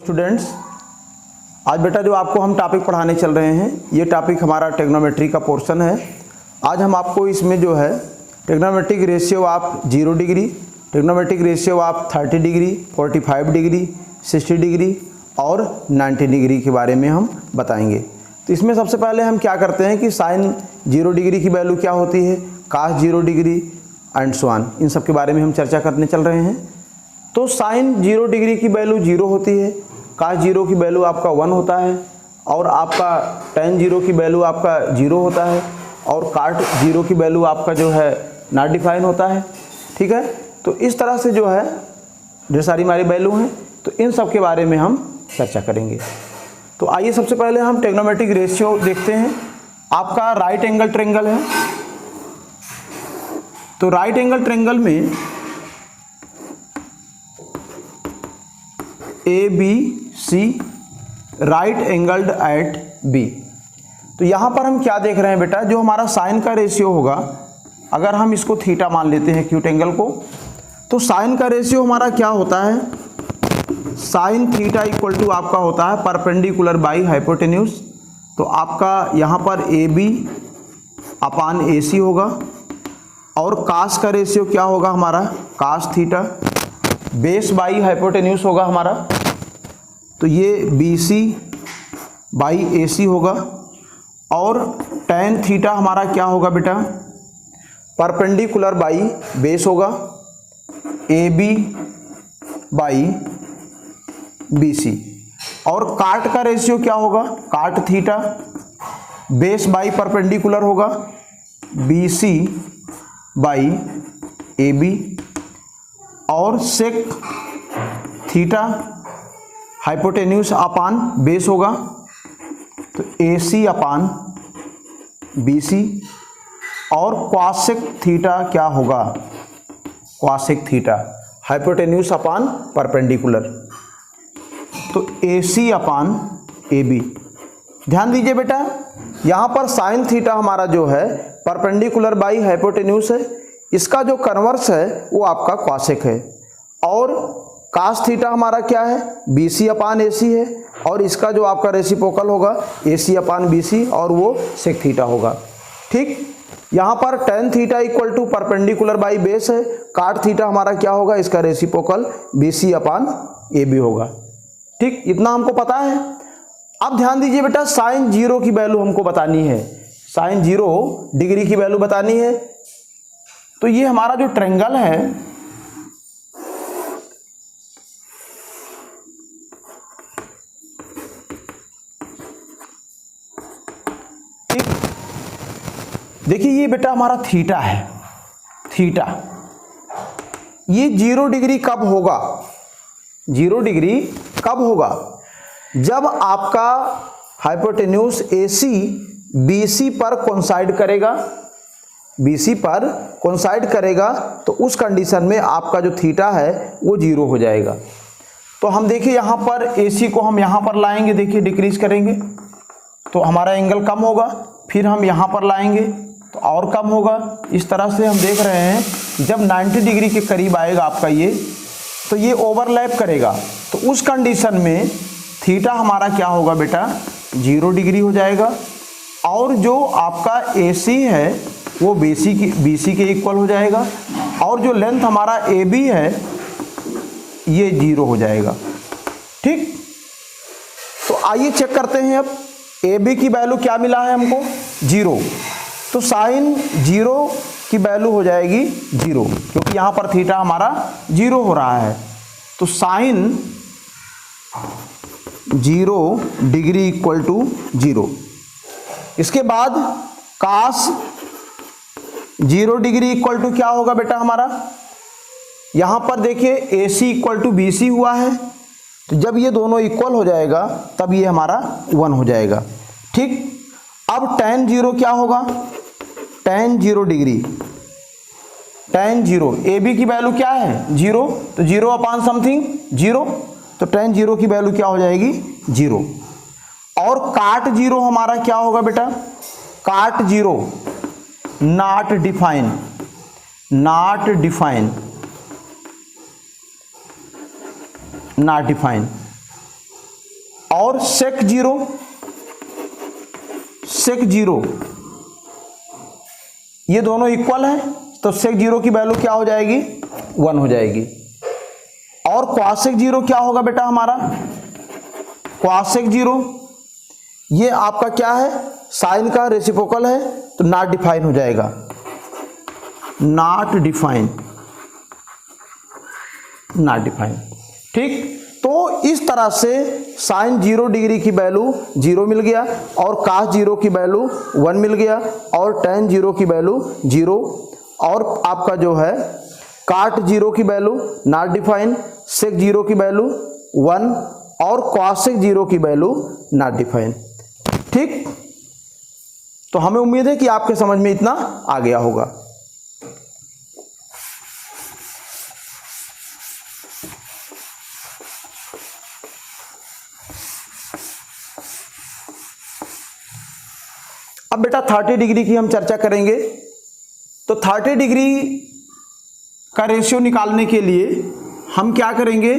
Students, आज बेटा जो आपको हम टॉपिक पढ़ाने चल रहे हैं ये टॉपिक हमारा ट्रिग्नोमेट्री का पोर्शन है। आज हम आपको इसमें जो है trigonometric ratio of 0 degree, trigonometric ratio of 30 degree, 45 degree, 60 degree और 90 डिग्री के बारे में हम बताएंगे। तो इसमें सबसे पहले हम क्या करते हैं कि साइन 0 डिग्री की वैल्यू क्या होती है, कास 0 डिग्री एंड सो ऑन, इन सब के बारे में हम चर्चा करने चल रहे हैं। तो साइन 0 डिग्री की वैल्यू 0 होती है, कास 0 की वैल्यू आपका 1 होता है और आपका tan 0 की वैल्यू आपका 0 होता है और काट 0 की वैल्यू आपका जो है नॉट डिफाइन होता है। ठीक है, तो इस तरह से जो है ढेर सारी हमारी वैल्यू हैं, तो इन सब के बारे में हम चर्चा करेंगे। तो आइए सबसे पहले हम ट्रिग्नोमेट्रिक रेशियो देखते हैं। आपका राइट एंगल ट्रायंगल है, तो राइट एंगल ट्रायंगल में ABC right angled at B। तो यहाँ पर हम क्या देख रहे हैं बेटा, जो हमारा साइन का रेशियो होगा, अगर हम इसको थीटा मान लेते हैं एक्यूट एंगल को, तो साइन का रेशियो हमारा क्या होता है, साइन थीटा इक्वल टू आपका होता है परपेंडिकुलर बाई हाइपोटेन्यूज। तो आपका यहाँ पर AB अपान AC होगा और कास का रेशियो क्या होगा हमारा, cos theta base by hypotenuse होगा हमारा, तो ये BC बाई AC होगा और tan थीटा हमारा क्या होगा बेटा, परपेंडिकुलर बाई बेस होगा AB बाई BC और काट का रेशियो क्या होगा, cot theta base by perpendicular होगा BC बाई AB और sec theta hypotenuse upon base होगा, तो AC अपान BC और क्वासेक थीटा क्या होगा, क्वासेक थीटा हाइपोटेन्यूज अपान परपेंडिकुलर, तो AC अपान AB। ध्यान दीजिए बेटा, यहाँ पर साइन थीटा हमारा जो है परपेंडिकुलर बाई हाइपोटेन्यूज है, इसका जो कन्वर्स है वो आपका क्वासेक है और कास थीटा हमारा क्या है, BC अपान AC है और इसका जो आपका रेसिप्रोकल होगा AC अपान BC और वो सेक थीटा होगा। ठीक, यहाँ पर tan theta equal to perpendicular by base है, काट थीटा हमारा क्या होगा, इसका रेसिप्रोकल BC अपान AB होगा। ठीक, इतना हमको पता है। अब ध्यान दीजिए बेटा, साइन 0 की वैल्यू हमको बतानी है, साइन 0 डिग्री की वैल्यू बतानी है। तो ये हमारा जो ट्रायंगल है, ठीक, देखिए ये बेटा हमारा थीटा है, थीटा ये 0 डिग्री कब होगा, 0 डिग्री कब होगा, जब आपका हाइपोटेन्यूज AC BC पर कोइंसाइड करेगा, BC पर कोइंसाइड करेगा, तो उस कंडीशन में आपका जो थीटा है वो 0 हो जाएगा। तो हम देखिए यहाँ पर AC को हम यहाँ पर लाएंगे, देखिए डिक्रीज करेंगे तो हमारा एंगल कम होगा, फिर हम यहाँ पर लाएंगे तो और कम होगा। इस तरह से हम देख रहे हैं जब 90 डिग्री के करीब आएगा आपका ये, तो ये ओवरलैप करेगा, तो उस कंडीशन में थीटा हमारा क्या होगा बेटा, 0 डिग्री हो जाएगा और जो आपका AC है वो BC के इक्वल हो जाएगा और जो लेंथ हमारा AB है ये 0 हो जाएगा। ठीक, तो आइए चेक करते हैं अब AB की वैल्यू क्या मिला है हमको, 0, तो साइन 0 की वैल्यू हो जाएगी 0 क्योंकि यहाँ पर थीटा हमारा 0 हो रहा है, तो साइन 0 डिग्री इक्वल टू 0। इसके बाद कास 0 डिग्री इक्वल टू क्या होगा बेटा हमारा, यहाँ पर देखिए AC इक्वल टू BC हुआ है, तो जब ये दोनों इक्वल हो जाएगा तब ये हमारा 1 हो जाएगा। ठीक, अब tan 0 क्या होगा, tan 0 डिग्री, tan 0 AB की वैल्यू क्या है 0, तो 0 अपान समथिंग 0, तो tan 0 की वैल्यू क्या हो जाएगी 0 और काट 0 हमारा क्या होगा बेटा, काट 0 not define, not define, not define. और सेक जीरो ये दोनों इक्वल है, तो सेक जीरो की वैल्यू क्या हो जाएगी, 1 हो जाएगी। और क्वासेक जीरो क्या होगा बेटा हमारा, क्वासेक जीरो ये आपका क्या है, साइन का रेसिप्रोकल है, तो नॉट डिफाइन हो जाएगा, नॉट डिफाइन। ठीक, तो इस तरह से साइन 0 डिग्री की वैल्यू 0 मिल गया, और कास 0 की वैल्यू 1 मिल गया, और tan 0 की वैल्यू 0, और आपका जो है काट 0 की वैल्यू नॉट डिफाइन, सेक 0 की वैल्यू 1, और कॉसेक 0 की वैल्यू नॉट डिफाइन। ठीक, तो हमें उम्मीद है कि आपके समझ में इतना आ गया होगा। अब बेटा 30 डिग्री की हम चर्चा करेंगे। तो 30 डिग्री का रेशियो निकालने के लिए हम क्या करेंगे,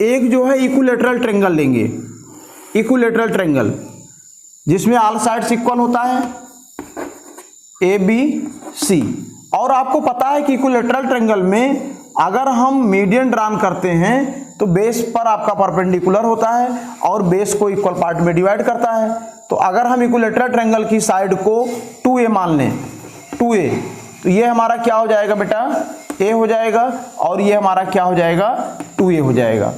एक जो है इक्विलैटरल ट्रायंगल लेंगे, इक्विलैटरल ट्रायंगल जिसमें ऑल साइड्स इक्वल होता है ABC। और आपको पता है कि इक्विलैटरल ट्रायंगल में अगर हम मीडियन ड्रान करते हैं तो बेस पर आपका परपेंडिकुलर होता है और बेस को इक्वल पार्ट में डिवाइड करता है। तो अगर हम इक्विलैटरल ट्रायंगल की साइड को 2A मान लें, 2A, तो ये हमारा क्या हो जाएगा बेटा, A हो जाएगा, और ये हमारा क्या हो जाएगा, 2A हो जाएगा।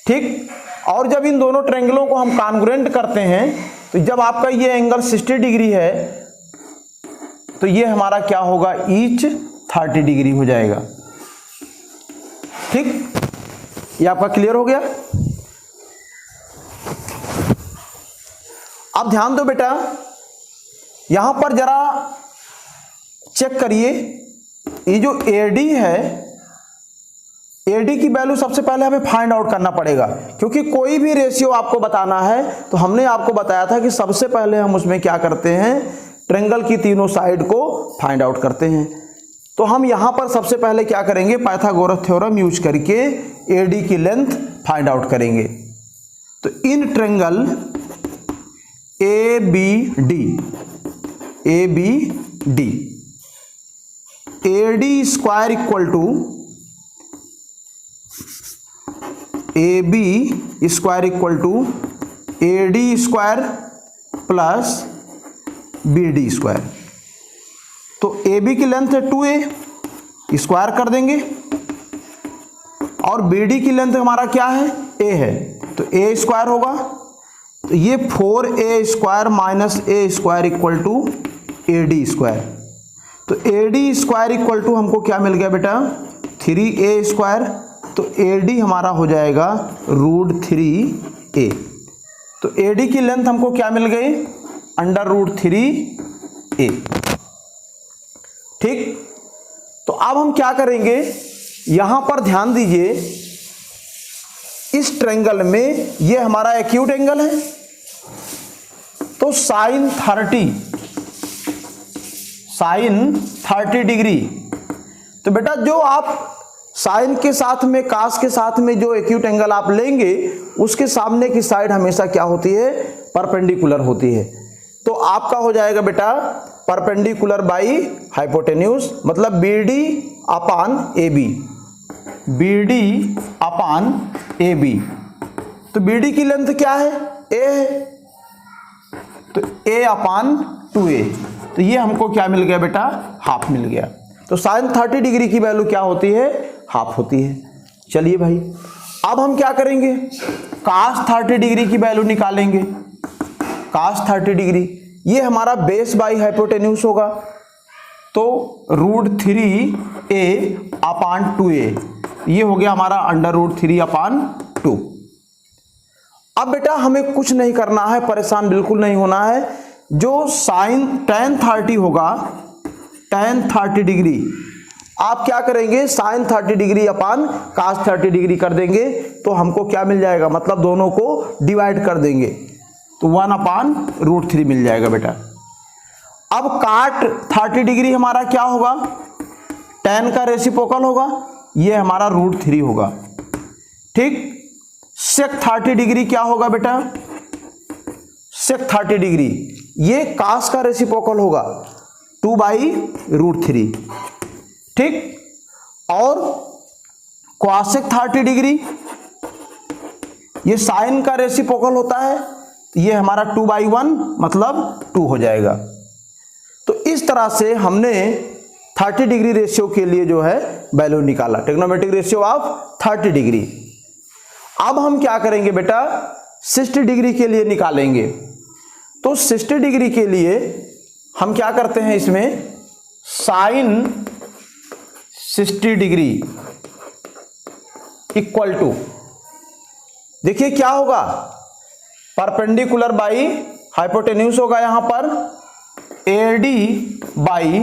ठीक, और जब इन दोनों ट्रायंगलों को हम कॉन्ग्रुएंट करते हैं तो जब आपका ये एंगल 60 डिग्री है तो ये हमारा क्या होगा, ईच 30 डिग्री हो जाएगा। ठीक, ये आपका क्लियर हो गया। अब ध्यान दो बेटा, यहां पर जरा चेक करिए, ये जो AD है, AD की वैल्यू सबसे पहले हमें फाइंड आउट करना पड़ेगा, क्योंकि कोई भी रेशियो आपको बताना है तो हमने आपको बताया था कि सबसे पहले हम उसमें क्या करते हैं, ट्रायंगल की तीनों साइड को फाइंड आउट करते हैं। तो हम यहां पर सबसे पहले क्या करेंगे, पाइथागोरस थ्योरम यूज करके AD की लेंथ फाइंड आउट करेंगे। तो in triangle ABD AD square equal to AB square equal to AD square plus BD square. तो AB की लेंथ है 2A, स्क्वायर कर देंगे, और BD की लेंथ हमारा क्या है, A है, तो A स्क्वायर होगा। तो ये 4A square minus A square equal to AD square. तो AD स्क्वायर इक्वल टू हमको क्या मिल गया बेटा, 3A स्क्वायर। तो AD हमारा हो जाएगा √3A। तो AD की लेंथ हमको क्या मिल गई, √3A। ठीक, तो अब हम क्या करेंगे, यहां पर ध्यान दीजिए, इस ट्रायंगल में ये हमारा एक्यूट एंगल है, तो साइन 30 डिग्री। तो बेटा जो आप साइन के साथ में, कास के साथ में जो एक्यूट एंगल आप लेंगे उसके सामने की साइड हमेशा क्या होती है, परपेंडिकुलर होती है। तो आपका हो जाएगा बेटा परपेंडिकुलर बाई हाइपोटेन्यूज, मतलब BD अपान AB। तो BD की लेंथ क्या है, A है, तो A अपान 2A। तो ये हमको क्या मिल गया बेटा, हाफ मिल गया। तो साइन 30 डिग्री की वैल्यू क्या होती है, हाफ होती है। चलिए भाई, अब हम क्या करेंगे, कास 30 डिग्री की वैल्यू निकालेंगे। कास 30 डिग्री ये हमारा बेस बाई हाइपोटेन्यूज होगा, तो √3A अपान 2A, ये हो गया हमारा √3 अपान 2। अब बेटा हमें कुछ नहीं करना है, परेशान बिल्कुल नहीं होना है। जो साइन tan 30 होगा, tan 30 डिग्री, आप क्या करेंगे, साइन 30 डिग्री अपान कास 30 डिग्री कर देंगे, तो हमको क्या मिल जाएगा, मतलब दोनों को डिवाइड कर देंगे, तो 1 अपान √3 मिल जाएगा बेटा। अब काट 30 डिग्री हमारा क्या होगा, tan का रेसिप्रोकल होगा, ये हमारा √3 होगा। ठीक, सेक 30 डिग्री क्या होगा बेटा, सेक 30 डिग्री ये कास का रेसिप्रोकल होगा 2/√3, ठीक। और क्वासेक 30 डिग्री ये साइन का रेसिप्रोकल होता है, ये हमारा 2/1 मतलब 2 हो जाएगा। तो इस तरह से हमने 30 डिग्री रेशियो के लिए जो है वैल्यू निकाला, ट्रिग्नोमेट्रिक रेशियो ऑफ 30 डिग्री। अब हम क्या करेंगे बेटा, 60 डिग्री के लिए निकालेंगे। तो 60 डिग्री के लिए हम क्या करते हैं, इसमें साइन 60 डिग्री इक्वल टू, देखिए क्या होगा, परपेंडिकुलर बाई हाइपोटेन्यूज होगा यहां पर AD बाई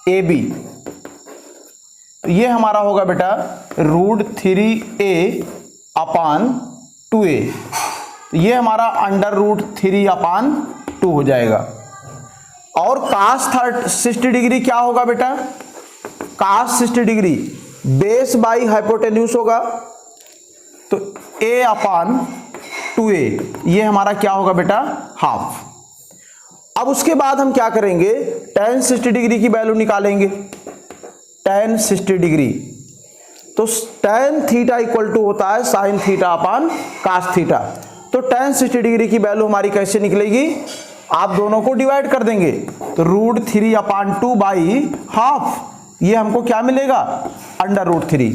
AB। ये हमारा होगा बेटा √3a अपान 2a, ये हमारा √3/2 हो जाएगा। और कास 60 डिग्री क्या होगा बेटा, कास 60 डिग्री बेस बाई हाइपोटेन्यूज होगा, तो a/2a ये हमारा क्या होगा बेटा, हाफ। अब उसके बाद हम क्या करेंगे, tan 60 डिग्री की वैल्यू निकालेंगे। tan 60 डिग्री तो tan थीटा इक्वल टू होता है sin theta upon cos theta. तो tan 60 डिग्री की वैल्यू हमारी कैसे निकलेगी, आप दोनों को डिवाइड कर देंगे, तो √3/2/हाफ ये हमको क्या मिलेगा, √3।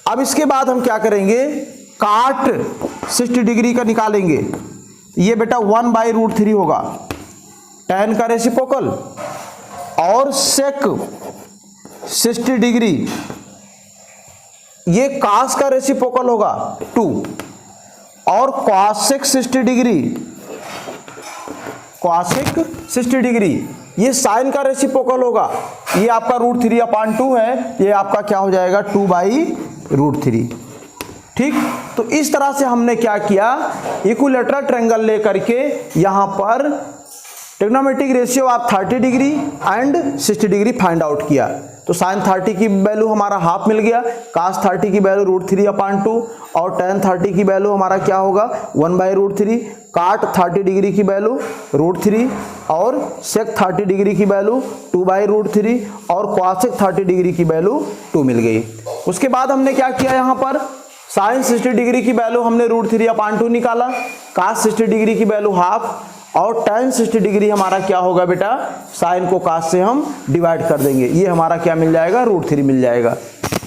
अब इसके बाद हम क्या करेंगे, काट 60 डिग्री का निकालेंगे, ये बेटा 1/√3 होगा tan का रेसिप्रोकल, और सेक 60 डिग्री ये कास का रेसिप्रोकल होगा 2, और क्वासेक 60 डिग्री, क्वासेक 60 डिग्री ये साइन का रेसिप्रोकल होगा, ये आपका √3/2 है, ये आपका क्या हो जाएगा 2/√3, ठीक। तो इस तरह से हमने क्या किया, इक्विलैटरल ट्रायंगल लेकर के यहां पर trigonometric ratio of 30 degree and 60 degree find out किया। तो साइन 30 की वैल्यू हमारा हाफ मिल गया, कास 30 की वैल्यू √3/2, और tan 30 की वैल्यू हमारा क्या होगा 1/√3, काट 30 डिग्री की वैल्यू √3, और सेक 30 डिग्री की वैल्यू 2/√3, और क्वासेक 30 डिग्री की वैल्यू 2 मिल गई। उसके बाद हमने क्या किया, यहाँ पर साइन 60 डिग्री की वैल्यू हमने √3/2 निकाला, कास 60 डिग्री की वैल्यू हाफ, और tan 60 डिग्री हमारा क्या होगा बेटा, साइन को कास से हम डिवाइड कर देंगे, ये हमारा क्या मिल जाएगा, √3 मिल जाएगा।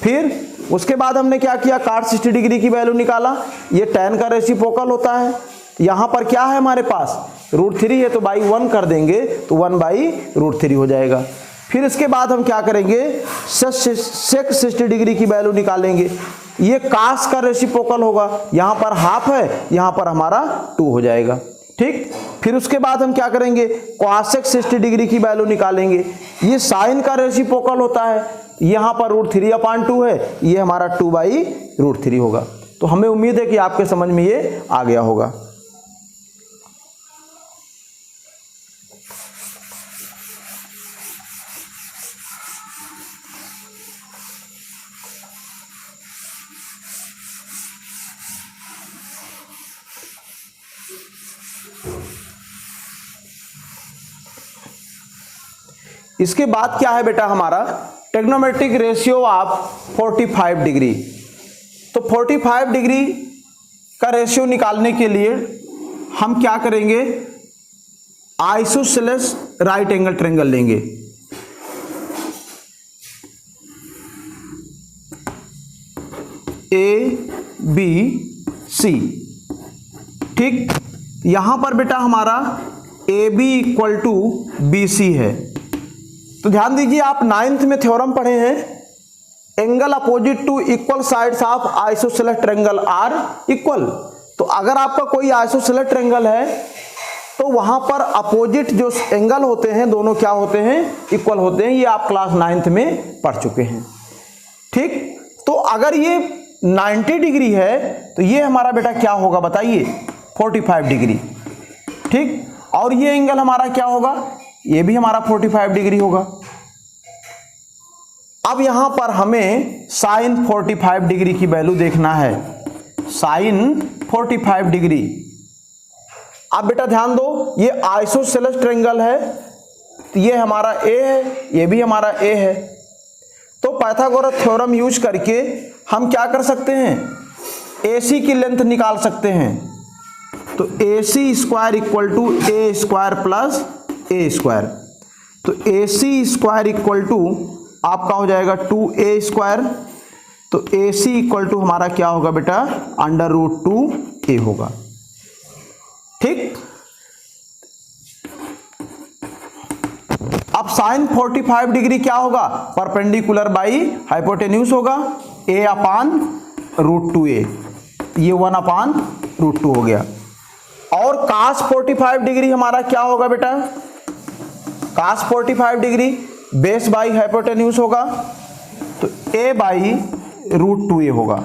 फिर उसके बाद हमने क्या किया, काट 60 डिग्री की वैल्यू निकाला, ये tan का रेसिप्रोकल होता है, यहाँ पर क्या है हमारे पास √3 है, तो बाई 1 कर देंगे, तो 1/√3 हो जाएगा। फिर इसके बाद हम क्या करेंगे, सेक 60 डिग्री की वैल्यू निकालेंगे, ये कास का रेसिप्रोकल होगा, यहाँ पर हाफ है, यहाँ पर हमारा 2 हो जाएगा, ठीक। फिर उसके बाद हम क्या करेंगे, क्वासेक 60 डिग्री की वैल्यू निकालेंगे, ये साइन का रेसिप्रोकल होता है, यहाँ पर √3/2 है, ये हमारा 2/√3 होगा। तो हमें उम्मीद है कि आपके समझ में ये आ गया होगा। इसके बाद क्या है बेटा हमारा, ट्रिग्नोमेट्रिक रेशियो ऑफ 45 डिग्री। तो 45 डिग्री का रेशियो निकालने के लिए हम क्या करेंगे, आइसोसेलेस राइट एंगल ट्रायंगल लेंगे। ABC, ठीक। यहां पर बेटा हमारा AB = BC है। तो ध्यान दीजिए, आप 9th में थ्योरम पढ़े हैं, angle opposite to equal sides of isosceles triangle are equal. तो अगर आपका कोई आइसोसेलेस ट्रायंगल है तो वहां पर अपोजिट जो एंगल होते हैं दोनों क्या होते हैं, इक्वल होते हैं, ये आप क्लास 9th में पढ़ चुके हैं, ठीक। तो अगर ये 90 डिग्री है तो ये हमारा बेटा क्या होगा बताइए, 45 डिग्री, ठीक। और ये एंगल हमारा क्या होगा, ये भी हमारा 45 डिग्री होगा। अब यहां पर हमें साइन 45 डिग्री की वैल्यू देखना है, साइन 45 डिग्री। अब बेटा ध्यान दो, ये आइसोसेलेस ट्रायंगल है, तो ये हमारा ए है, ये भी हमारा ए है। तो पाइथागोरस थ्योरम यूज करके हम क्या कर सकते हैं, AC की लेंथ निकाल सकते हैं। तो AC square equal to A square plus A square. तो AC स्क्वायर इक्वल टू आपका हो जाएगा 2a स्क्वायर। तो AC इक्वल टू हमारा क्या होगा बेटा, √2a होगा। ठीक, अब साइन 45 डिग्री क्या होगा, परपेंडिकुलर बाई हाइपोटेन्यूज होगा, a अपान √2a, ये 1/√2 हो गया। और cos 45 डिग्री हमारा क्या होगा बेटा, cos 45 degree base by hypotenuse होगा, तो a बाई √2a होगा,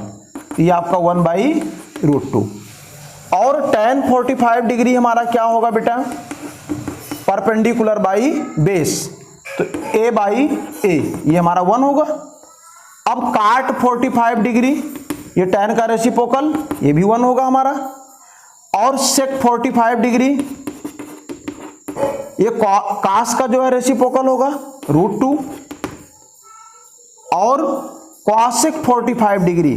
ये आपका 1/√2। और tan 45 डिग्री हमारा क्या होगा बेटा, परपेंडिकुलर बाई बेस, तो a बाई a, ये हमारा 1 होगा। अब काट 45 डिग्री, ये tan का रेसिप्रोकल, ये भी 1 होगा हमारा। और सेक 45 डिग्री, ये कास का जो है रेसिप्रोकल होगा √2। और कॉसेक 45 डिग्री,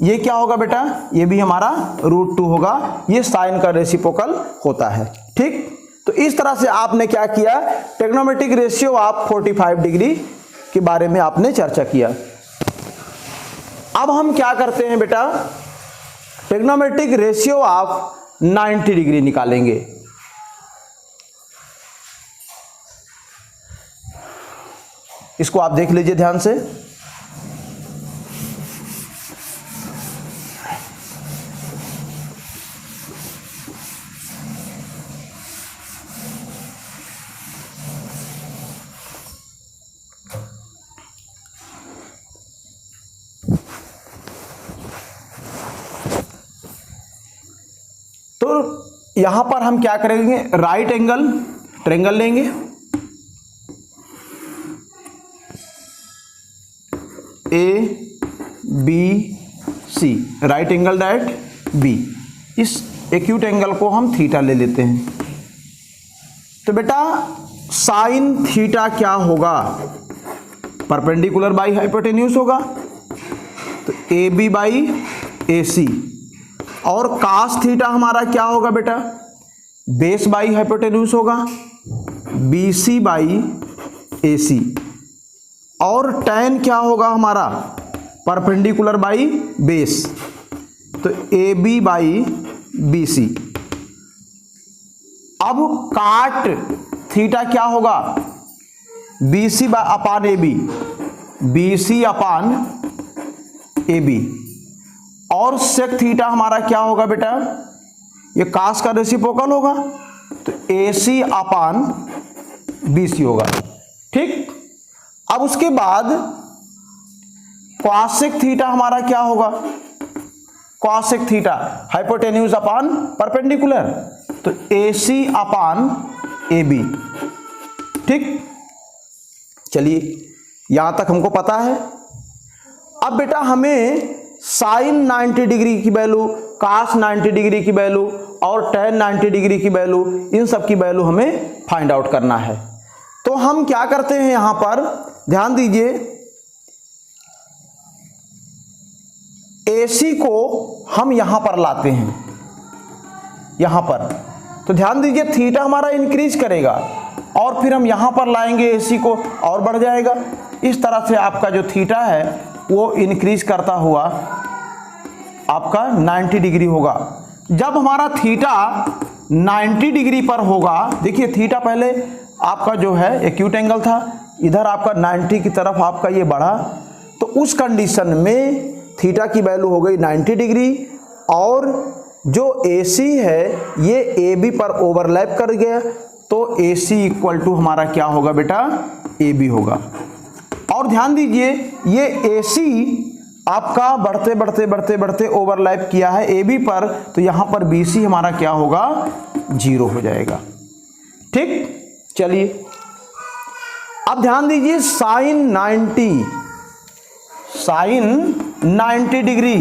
ये क्या होगा बेटा, ये भी हमारा √2 होगा, ये साइन का रेसिप्रोकल होता है। ठीक, तो इस तरह से आपने क्या किया, ट्रिग्नोमेट्रिक रेशियो ऑफ 45 डिग्री के बारे में आपने चर्चा किया। अब हम क्या करते हैं बेटा, ट्रिग्नोमेट्रिक रेशियो ऑफ 90 डिग्री निकालेंगे। इसको आप देख लीजिए ध्यान से। तो यहां पर हम क्या करेंगे, राइट एंगल ट्रायंगल लेंगे, ABC, right angle direct B। इस एक्यूट एंगल को हम थीटा ले लेते हैं। तो बेटा साइन थीटा क्या होगा, परपेंडिकुलर बाई हाइपोटेन्यूज होगा, तो AB बाई AC। और कास थीटा हमारा क्या होगा बेटा, बेस बाई हाइपोटेन्यूज होगा, BC बाई AC। और tan क्या होगा हमारा, परपेंडिकुलर बाई बेस, तो AB बाई BC। अब काट थीटा क्या होगा, BC अपान AB, BC अपान AB। और सेक थीटा हमारा क्या होगा बेटा, ये कास का रेसिप्रोकल होगा, तो AC अपान BC होगा। ठीक, अब उसके बाद कॉसेक थीटा हमारा क्या होगा, cosec theta hypotenuse upon perpendicular, तो AC अपान AB। ठीक, चलिए यहां तक हमको पता है। अब बेटा हमें साइन 90 डिग्री की वैल्यू, कास 90 डिग्री की वैल्यू और tan 90 डिग्री की वैल्यू, इन सब की वैल्यू हमें फाइंड आउट करना है। तो हम क्या करते हैं, यहां पर ध्यान दीजिए, AC को हम यहां पर लाते हैं, यहां पर। तो ध्यान दीजिए थीटा हमारा इंक्रीज करेगा और फिर हम यहां पर लाएंगे AC को और बढ़ जाएगा। इस तरह से आपका जो थीटा है वो इंक्रीज करता हुआ आपका 90 डिग्री होगा। जब हमारा थीटा 90 डिग्री पर होगा, देखिए थीटा पहले आपका जो है एक्यूट एंगल था, इधर आपका 90 की तरफ आपका ये बढ़ा, तो उस कंडीशन में थीटा की वैल्यू हो गई 90 डिग्री। और जो AC है ये AB पर ओवरलैप कर गया, तो AC इक्वल टू हमारा क्या होगा बेटा, AB होगा। और ध्यान दीजिए ये AC आपका बढ़ते बढ़ते बढ़ते बढ़ते ओवरलैप किया है AB पर, तो यहां पर BC हमारा क्या होगा, 0 हो जाएगा। ठीक, चलिए अब ध्यान दीजिए साइन 90 डिग्री,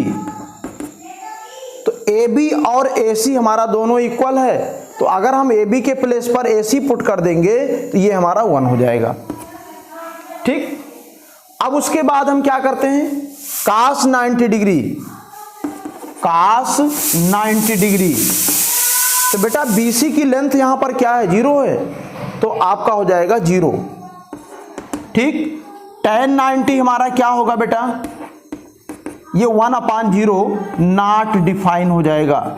तो AB और AC हमारा दोनों इक्वल है, तो अगर हम AB के प्लेस पर AC पुट कर देंगे तो ये हमारा 1 हो जाएगा। ठीक, अब उसके बाद हम क्या करते हैं, cos 90 डिग्री, cos 90 डिग्री, तो बेटा BC की लेंथ यहां पर क्या है, 0 है, तो आपका हो जाएगा 0। ठीक, tan 90 हमारा क्या होगा बेटा, ये 1/0 नॉट डिफाइन हो जाएगा,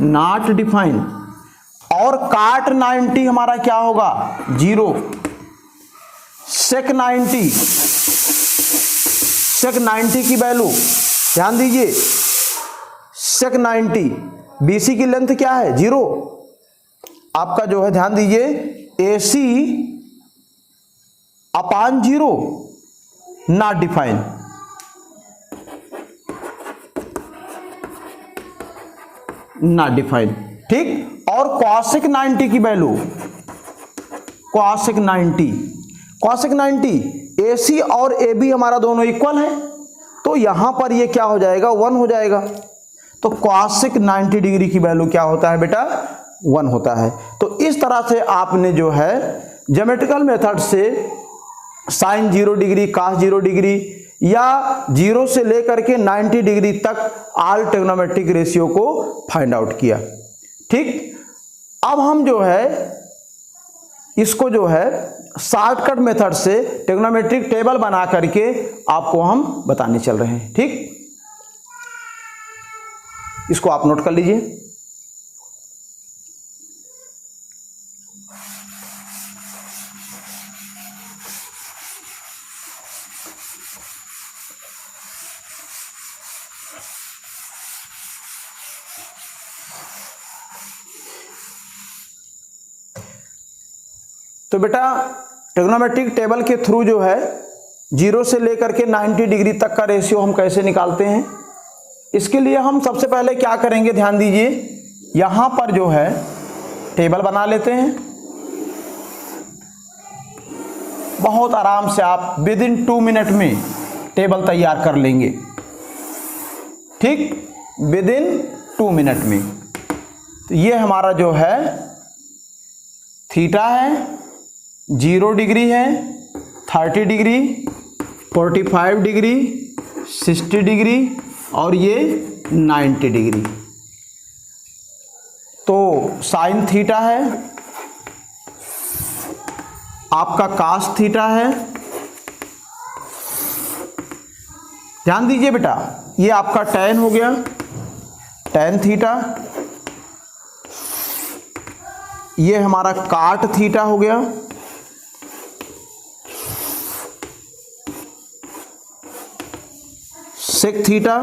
नॉट डिफाइन। और काट 90 हमारा क्या होगा, 0। सेक 90 की वैल्यू ध्यान दीजिए, सेक 90 BC की लेंथ क्या है, 0, आपका जो है ध्यान दीजिए AC/0 not define. Not define. ठीक, और कॉसेक 90 की वैल्यू, कॉसेक 90 AC और AB हमारा दोनों इक्वल है, तो यहां पर ये क्या हो जाएगा, 1 हो जाएगा। तो कॉसेक 90 डिग्री की वैल्यू क्या होता है बेटा, 1 होता है। तो इस तरह से आपने जो है ज्योमेट्रिकल मेथड से साइन 0 डिग्री, cos 0 डिग्री या 0 से लेकर के 90 डिग्री तक ऑल ट्रिग्नोमेट्रिक रेशियो को फाइंड आउट किया। ठीक, अब हम जो है इसको जो है शॉर्टकट मेथड से ट्रिग्नोमेट्रिक टेबल बना करके आपको हम बताने चल रहे हैं। ठीक, इसको आप नोट कर लीजिए। तो बेटा ट्रिग्नोमेट्रिक टेबल के थ्रू जो है 0 से लेकर के 90 डिग्री तक का रेशियो हम कैसे निकालते हैं, इसके लिए हम सबसे पहले क्या करेंगे, ध्यान दीजिए, यहां पर जो है टेबल बना लेते हैं। बहुत आराम से आप विद इन 2 मिनट में टेबल तैयार कर लेंगे। ठीक, विद इन 2 मिनट में। तो ये हमारा जो है थीटा है, 0 डिग्री है, 30 डिग्री, 45 डिग्री, 60 डिग्री और ये 90 डिग्री। तो साइन थीटा है, आपका कास थीटा है। ध्यान दीजिए बेटा, ये आपका टैन हो गया, टैन थीटा, ये हमारा काट थीटा हो गया, सेक थीटा,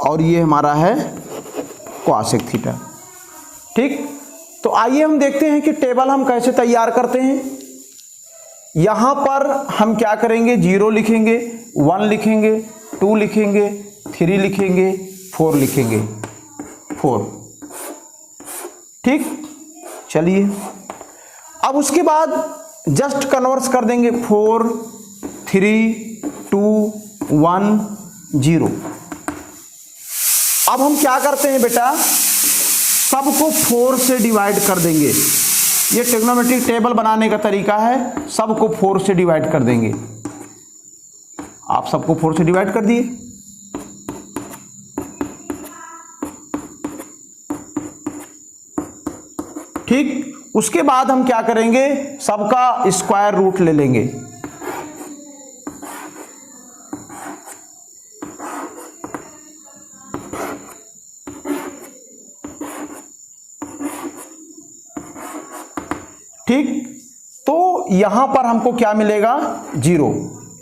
और ये हमारा है क्वासेक थीटा। ठीक, तो आइए हम देखते हैं कि टेबल हम कैसे तैयार करते हैं। यहां पर हम क्या करेंगे, 0 लिखेंगे, 1 लिखेंगे, 2 लिखेंगे, 3 लिखेंगे, 4 लिखेंगे, 4। ठीक, चलिए अब उसके बाद जस्ट कन्वर्स कर देंगे, 4 3 2 1 0। अब हम क्या करते हैं बेटा, सबको 4 से डिवाइड कर देंगे। ये ट्रिग्नोमेट्रिक टेबल बनाने का तरीका है, सबको 4 से डिवाइड कर देंगे। आप सबको 4 से डिवाइड कर दिए। ठीक, उसके बाद हम क्या करेंगे, सबका स्क्वायर रूट ले लेंगे। ठीक, तो यहां पर हमको क्या मिलेगा, 0।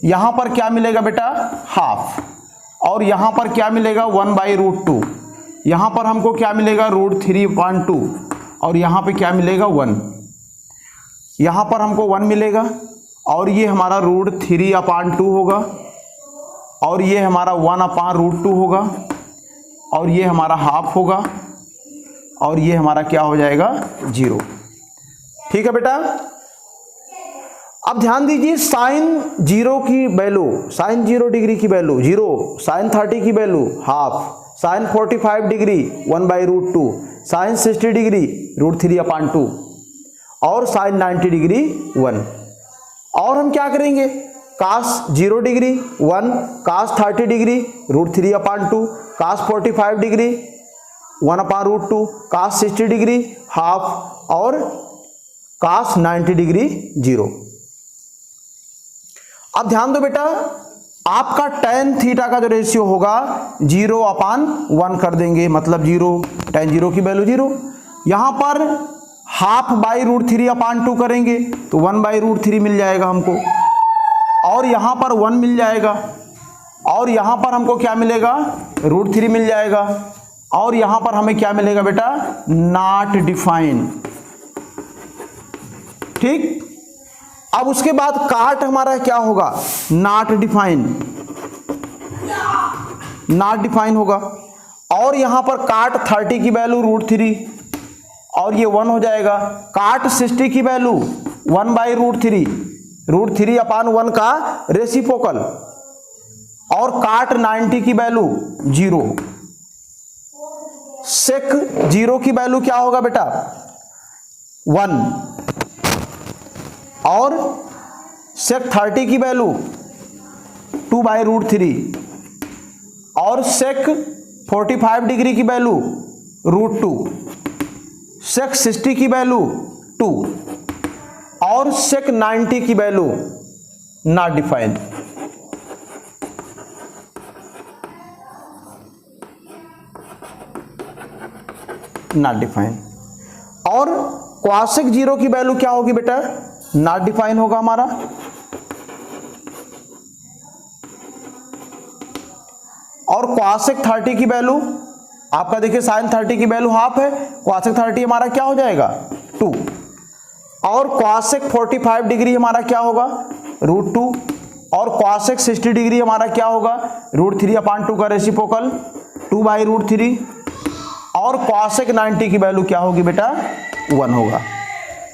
यहां पर क्या मिलेगा बेटा, हाफ। और यहां पर क्या मिलेगा, 1/√2। यहां पर हमको क्या मिलेगा, √3/2। और यहां पे क्या मिलेगा, 1। यहां पर हमको 1 मिलेगा, और ये हमारा √3/2 होगा, और ये हमारा 1/√2 होगा, और ये हमारा हाफ होगा और ये हमारा क्या हो जाएगा 0। ठीक है बेटा। अब ध्यान दीजिए साइन 0 की वैल्यू, साइन 0 डिग्री की वैल्यू 0, साइन 30 की value half, sine 45 degree 1/√2, sine 60 degree √3/2 और साइन 90 डिग्री 1। और हम क्या करेंगे, कास 0 डिग्री 1, कास 30 डिग्री √3/2, कास 45 डिग्री 1/√2, कास 60 डिग्री हाफ और कास 90 डिग्री 0। अब ध्यान दो बेटा, आपका tan थीटा का जो रेशियो होगा 0/1 कर देंगे, मतलब 0, tan 0 की वैल्यू 0। यहां पर हाफ बाई √3/2 करेंगे तो 1/√3 मिल जाएगा हमको, और यहां पर 1 मिल जाएगा, और यहां पर हमको क्या मिलेगा, √3 मिल जाएगा, और यहां पर हमें क्या मिलेगा बेटा, नॉट डिफाइन। ठीक। अब उसके बाद काट हमारा क्या होगा, नॉट डिफाइन, नॉट डिफाइन होगा, और यहां पर काट 30 की वैल्यू √3 और ये 1 हो जाएगा। काट 60 की वैल्यू 1/√3, √3/1 का रेसिप्रोकल, और काट 90 की वैल्यू 0। सेक 0 की वैल्यू क्या होगा बेटा, 1, और सेक 30 की वैल्यू 2/√3, और सेक 45 डिग्री की वैल्यू √2, सेक 60 की वैल्यू 2, और सेक 90 की value not define. Not define. और क्वासेक 0 की वैल्यू क्या होगी बेटा, नॉट डिफाइन होगा हमारा। और क्वासेक 30 की वैल्यू आपका देखिए, साइन 30 की वैल्यू हाफ है, क्वासेक 30 हमारा क्या हो जाएगा 2, और क्वासेक 45 डिग्री हमारा क्या होगा √2, और क्वासेक 60 डिग्री हमारा क्या होगा √3/2 का रेसिप्रोकल 2/√3, और क्वासेक 90 की वैल्यू क्या होगी बेटा 1 होगा।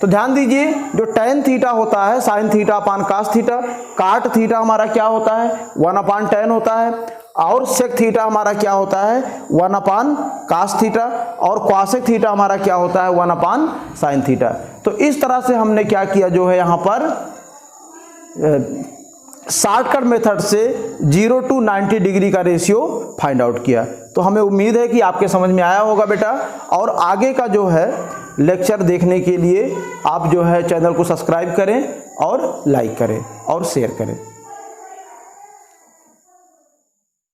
तो ध्यान दीजिए, जो tan थीटा होता है sine theta upon cos theta, cot theta हमारा क्या होता है 1/tan होता है, और सेक थीटा हमारा क्या होता है 1/कास थीटा, और क्वासेक थीटा हमारा क्या होता है 1/sin थीटा। तो इस तरह से हमने क्या किया, जो है यहाँ पर शॉर्टकट मेथड से 0 to 90 डिग्री का रेशियो फाइंड आउट किया। तो हमें उम्मीद है कि आपके समझ में आया होगा बेटा, और आगे का जो है लेक्चर देखने के लिए आप जो है चैनल को सब्सक्राइब करें और लाइक करें और शेयर करें।